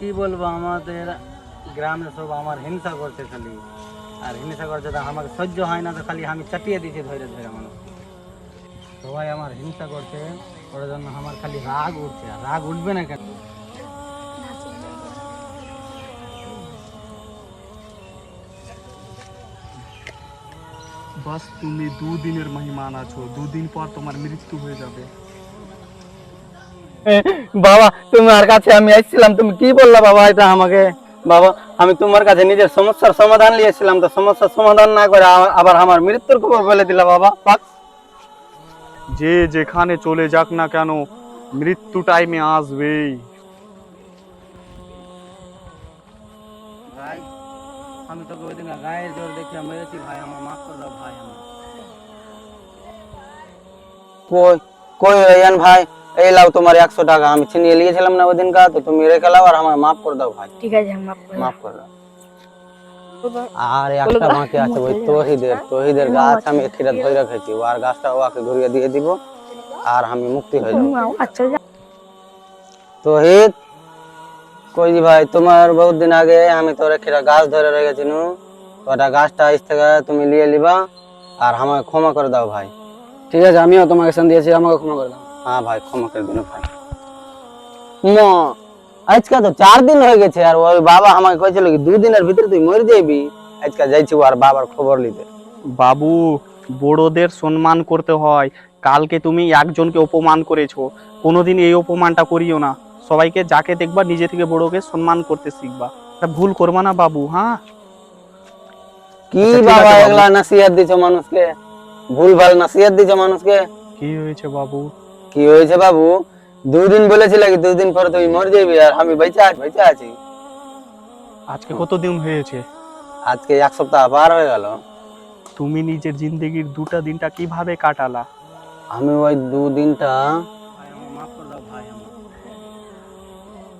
কি বলবো, আমাদের গ্রামে সব আমার হিংসা করছে খালি। আর হিংসা করছে তো আমাকে সহ্য হয় না, তো খালি আমি চাটিয়ে দিচ্ছি ধরে ধরে মানুষ। সবাই আমার হিংসা করছে, ওর জন্য আমার খালি রাগ উঠছে। আর রাগ উঠবে না কেন? বাস তুমি দুদিনের মেহমান আছো, দুদিন পর তোমার মৃত্যু হয়ে যাবে। বাবা, তোমার কাছে আমি আসছিলাম, তুমি কি বললা বাবা এটা আমাকে? বাবা, আমি তোমার কাছে নিজের সমস্যার সমাধান নিয়েছিলাম, তো সমস্যার সমাধান না করে আবার আমার মৃত্যুর খবর বলে দিলা বাবা। যে যেখানে চলে যাক না কেন, মৃত্যু টাইমে আসবেই। ভাই, আমি তোকে ওই দিন গায়ের জোর দেখিয়ে মেরেছি ভাই, আমার মাফ করে দাও ভাই। কই কই রেয়ান ভাই, এই লাও তোমার 100 টাকা, আমি ছিনিয়ে নিয়েছিলাম না ওই দিন কা, তো তুমি রেখে লাও আর আমার মাফ করে দাও ভাই। ঠিক আছে, মাফ করে দাও। আর একটা বাকি আছে, ওই তহিদের গাছ আমি খিরা ধরে রেখেছি, আর গাছটা ওকে ঘুরিয়ে দিয়ে দিব আর আমি মুক্তি হয়ে যাব। আচ্ছা, তহিদ, কই জি ভাই, তোমার বহুত দিন আগে আমি তোরে খিরা গাছ ধরে রেখেছিনু, ওটা গাছটা আজ থেকে তুমি নিয়ে লিবা আর আমাকে ক্ষমা করে দাও ভাই। ঠিক আছে, আমিও তোমাকে সান দিয়েছি, আমাকে ক্ষমা করে দাও। হ্যাঁ ভাই, ক্ষমা করে দিন ভাই। আজকে তো 4 দিন হয়ে গেছে, আর ওই বাবা আমাকে কইছিল কি 2 দিনের ভিতরে তুই মরে যাবি। আজকে যাইছি আর বাবার খবর নিতে। বাবু, বড়দের সম্মান করতে হয়। কালকে তুমি একজনকে অপমান করেছো, কোনোদিন এই অপমানটা করিও না। সবাইকে যাকে দেখবা নিজে থেকে বড়কে সম্মান করতে শিখবা। এটা ভুল করবা না বাবু। হ্যাঁ, কি আচ্ছা, ঠিক বাবা আছে বাবু। এগুলা নসিহত দিছো মানুষকে, ভুলভাল নসিহত দিছো মানুষকে। কি হয়েছে বাবু? কি হয়েছে বাবু? 2 দিন বলেছিলে কি 2 দিন পরে তুই মরে যাবি, আর আমি বেঁচে আছি। আজকে কতদিন হয়েছে? আজকে 1 সপ্তাহ পার হয়ে গেল। তুমি নিজের জিন্দগির 2টা দিনটা কিভাবে কাটালা? আমি ওই 2 দিনটা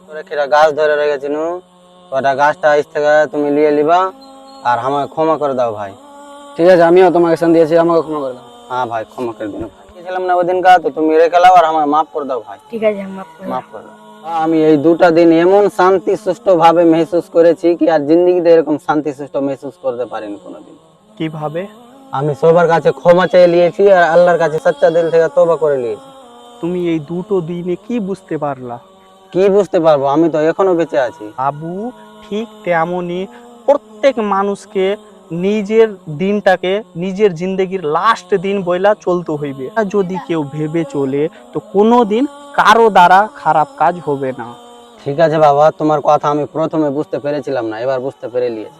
তোরে খিরা গাছ ধরে রেখেছিনু, ওটা গাছটা আজ থেকে তুমি নিয়ে লিবা আর আমাকে ক্ষমা করে দাও ভাই। ঠিক আছে, আমিও তোমাকে সান দিয়েছি, আমাকে ক্ষমা করে দাও। হ্যাঁ ভাই, ক্ষমা করে দিন ভাই। ছিলাম না ওই দিন কা, তো তুমি রেখে লাও আর আমাকে মাফ করে দাও ভাই। ঠিক আছে, মাফ করে দাও। আমি এই 2টা দিন এমন শান্তি সুষ্ঠ ভাবে মেহসুস করেছি কি আর জিন্দগিতে এরকম শান্তি সুষ্ঠ মেহসুস করতে পারিনি কোনোদিন। কিভাবে? আমি সবার কাছে ক্ষমা চেয়ে নিয়েছি আর আল্লাহর কাছে সচ্চা দিল থেকে তওবা করে নিয়েছি। তুমি এই 2টো দিনে কি বুঝতে পারলা? কি বুঝতে পারবো, আমি তো এখনো বেঁচে আছি। বাবু, ঠিক তেমনই প্রত্যেক মানুষকে নিজের দিনটাকে নিজের জিন্দগির লাস্ট দিন বইলা চলতে হইবে। আর যদি কেউ ভেবে চলে তো কোনোদিন কারো দ্বারা খারাপ কাজ হবে না। ঠিক আছে বাবা, তোমার কথা আমি প্রথমে বুঝতে পেরেছিলাম না, এবার বুঝতে পেরে নিয়েছি।